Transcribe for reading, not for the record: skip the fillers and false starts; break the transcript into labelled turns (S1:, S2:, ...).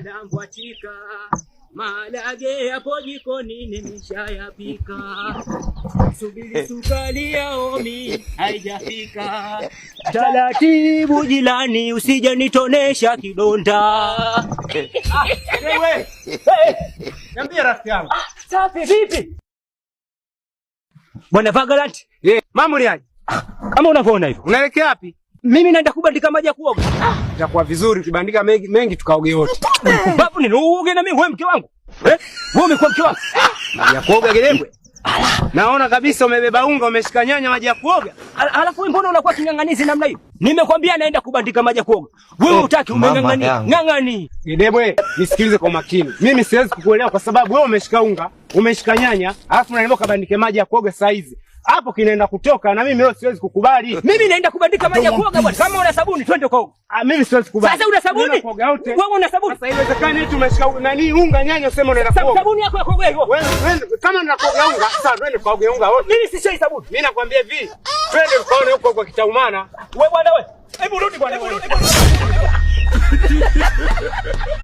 S1: Lambwa chika, malage hapo jikoni nimeshayapika. Subiri sukari ya omi haijafika. Taratibu jilani usije nitonesha kidonda.
S2: Wewe. Niambie rafiki yangu.
S1: Safi vipi? Bwana Vagalat.
S2: Mambo ni aje?
S1: Kama unavyoona hivyo.
S2: Unaelekea wapi?
S1: Mimi naenda kubandika maji ya kuoga.
S2: Itakuwa vizuri ukibandika mengi tukaoge wote.
S1: Babu ni uoge na mimi wewe mke wangu. Wewe umekuwa mke wangu.
S2: Maji ya kuoga Gedebwe. Naona kabisa umebeba unga umeshika nyanya maji ya kuoga.
S1: Alafu wewe mbona unakuwa kinyang'anizi namna hiyo? Nimekwambia naenda kubandika maji ya kuoga. Wewe hutaki umeng'ang'ani. Ng'ang'ani.
S2: Gedebwe, nisikilize kwa makini. Mimi siwezi kukuelewa kwa sababu wewe umeshika unga, umeshika nyanya, alafu unaniambia kabandike maji ya kuoga saa hizi. Hapo kinaenda kutoka na mimi leo siwezi kukubali.
S1: Mimi naenda kubandika maji ya kuoga bwana. Kama una sabuni twende kuoga.
S2: Mimi siwezi kukubali.
S1: Sasa una sabuni? Wewe una sabuni?
S2: Sasa haiwezekani eti umeshika nani unga nyanya useme unaenda kuoga.
S1: Sabuni yako ya kuoga hiyo.
S2: Wewe kama unakoga unga, sasa twende kuoga unga wote.
S1: Mimi si shai sabuni.
S2: Mimi nakwambia hivi, twende ukaone huko kwa Kitaumana.
S1: Wewe bwana wewe. Hebu rudi bwana.